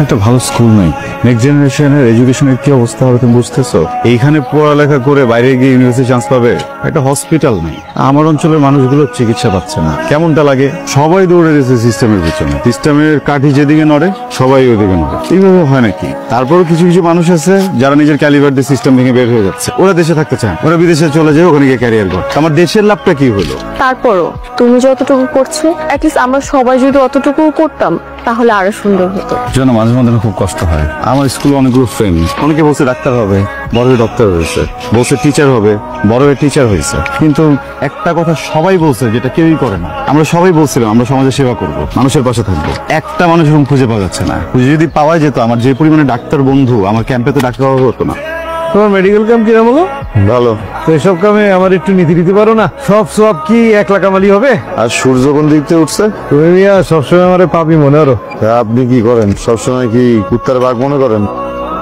একটা ভালো স্কুল নেই, নেক্সট জেনারেশনের এডুকেশনের কি অবস্থা হবে তুমি বুঝতেছো? এইখানে পড়ালেখা করে বাইরে গিয়ে ইউনিভার্সিটি চান্স পাবে, একটা হসপিটাল নেই। আমার অঞ্চলের মানুষগুলো চিকিৎসা পাচ্ছে না। কেমনটা লাগে? সবাই দৌড়ে গেছে সিস্টেমের পিছনে, সিস্টেমের কাঠি যেদিকে নড়ে সবাই ওইদিকে নড়ে। এইভাবে হয় নাকি? তারপরও কিছু কিছু মানুষ আছে যারা নিজের ক্যালিবার দিয়ে সিস্টেম ভেঙে বের হয়ে যাচ্ছে। ওরা দেশে থাকতে চায়, ওরা বিদেশে চলে যায়, ওখানে গিয়ে ক্যারিয়ার করে। আমার দেশের লাভটা কি হলো? তারপরও তুমি যতটুকু করছো, অ্যাটলিস্ট আমরা সবাই যদি অতটুকু করতাম তাহলে আরো সুন্দর হতো। জন্য মাঝে মাঝে খুব কষ্ট হয়। আমার স্কুলে অনেকগুলো ফ্রেন্ড, অনেকে বলছে ডাক্তার হবে, বড় হয়ে ডক্টর হয়েছে, বলছে টিচার হবে, বড় হয়ে টিচার হয়েছে। কিন্তু একটা কথা সবাই বলছে যেটা কেউই করে না। আমরা সবাই বলছিলাম আমরা সমাজের সেবা করব, মানুষের পাশে থাকবো। একটা মানুষ এরকম খুঁজে পাওয়া যাচ্ছে না। যদি পাওয়া যেত, আমার যে পরিমাণে ডাক্তার বন্ধু, আমার ক্যাম্পে তো ডাক্তার হওয়া হতো না। তোমার মেডিকেল ক্যাম্প কিরম হলো? ভালো। তো এসব কামে আমার একটু নীতি দিতে পারো না? সব কি একলা কামালি হবে? আর সূর্য কোন দিক থেকে উঠছে? তুমি মিয়া সবসময় আমার পাপি মনে করো। আপনি কি করেন? সবসময় কি কুত্তার বাঘ মনে করেন?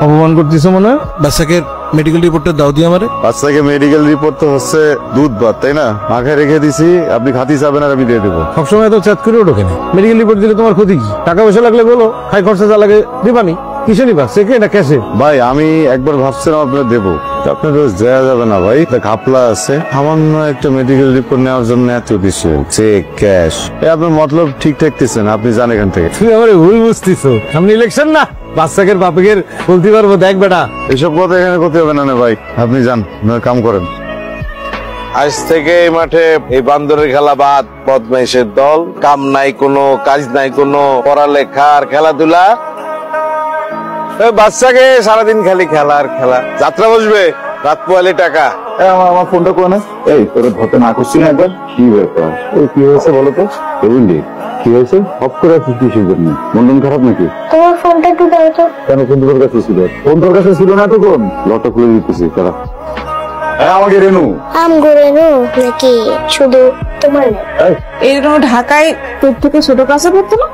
অপমান করতেছো মনে হয়। বাচ্চাকে মেডিকেল রিপোর্টটা দাও দিয়ে আমারে। বাচ্চাকে মেডিকেল রিপোর্ট তো হচ্ছে দুধ ভাত, তাই না? মাখায় রেখে দিছি, আপনি খাতি চাবেন আর আমি দিয়ে দেবো। সবসময় এত চ্যাট করে ওঠো কেন? মেডিকেল রিপোর্ট দিলে তোমার ক্ষতি কি? টাকা পয়সা লাগলে বলো, খাই খরচা যা লাগে দিবানি। কিসে নিবা, চেকে না ক্যাশে? ভাই আমি একবার ভাবছিলাম আপনার দেবো, আপনার রোজ দেওয়া যাবে না ভাই, ঘাপলা আছে। সামান্য একটা মেডিকেল রিপোর্ট নেওয়ার জন্য এত কিছু চেক ক্যাশ। আপনার মতলব ঠিক ঠাকতেছেন, আপনি জান এখান থেকে। তুমি আমার ভুল বুঝতেছো। সামনে ইলেকশন না, বাচ্চাকে বাপের বলতে পারবো দেখ বেটা। এসব কথা এখানে করতে হবে না ভাই, আপনি যান, কাম করেন। আজ থেকে এই মাঠে এই বান্দরের খেলা বাদ, বদমাইশের দল, কাম নাই কোনো, কাজ নাই কোনো, পড়ালেখা আর খেলাধুলা। বাচ্চাকে সারাদিন খালি খেলা আর খেলা। যাত্রা বসবে, রাত পোয়ালি টাকা। আমার ফোনটা করে না। এই তোরা ধরতে না করছি না একবার? কি ব্যাপার? এই কি হয়েছে বলো তো? বুঝলি কি হয়েছে? হপ করে আছিস কিসের জন্য? মন খারাপ নাকি? তোমার ফোনটা একটু দাও তো। কেন? ফোন তোর কাছে ছিল? ফোন তোর কাছে ছিল না তো? কোন লকটা খুলে দিতেছি তারা। আমাকে রেনু আমগো রেনু নাকি শুধু তোমার? এইরকম ঢাকায় তোর থেকে ছোট ক্লাসে পড়তো না?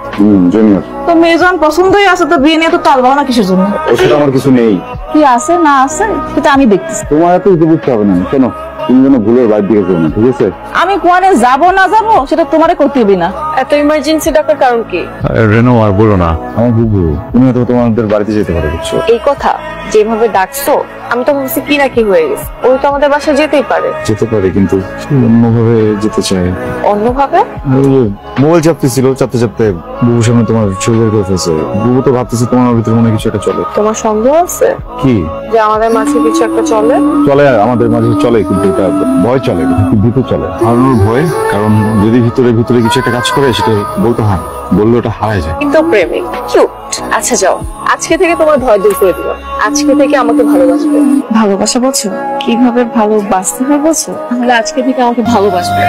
জুনিয়র। তো মেয়েজন পছন্দই আছে, তো বিয়ে নিয়ে তো তাল বাহানা কিসের জন্য? ওষুধ আমার কিছু নেই। কি আছে না আছে সেটা আমি দেখতেছি। তোমার এত কিছু বুঝতে হবে না। কেন? তুমি যেন ভুলের বাইর দিকে যাও না, ঠিক আছে? আমি কোয়ানে যাবো না যাবো সেটা তোমারে করতে হবে না। এত ইমার্জেন্সি ডাকার কারণ কি? রেনু আর বলো না, আমার বুবু, তুমি তো তোমাদের বাড়িতে যেতে পারো, বুঝছো? এই কথা যেভাবে ডাকছো আমি তো ভাবছি কি না কি হয়ে গেছে। ওই তো আমাদের বাসায় যেতেই পারে। যেতে পারে, কিন্তু অন্যভাবে যেতে চাই। অন্যভাবে? মোবাইল চাপতেছিল, চাপতে চাপতে বুবুর সামনে তোমার ছবি বের করে ফেলছে। বুবু তো ভাবতেছে তোমার ভিতরে মনে কিছু একটা চলে। তোমার সন্দেহ আছে কি যে আমাদের মাঝে কিছু একটা চলে? চলে, আমাদের মাঝে চলে, কিন্তু এটা ভয় চলে, ভিতর চলে, হারানোর ভয়। কারণ যদি ভিতরে ভিতরে কিছু একটা কাজ করে, সেটা বলতে হয়, বললে ওটা হারায় যায়। কিন্তু প্রেমিক কিউট। আচ্ছা যাও, আজকে থেকে তোমার ভয় দূর করে দিলাম। আজকে থেকে আমাকে ভালোবাসবে। ভালোবাসা বলছো? কিভাবে ভালোবাসতে হয় বলছো? তাহলে আজকে থেকে আমাকে ভালোবাসবে।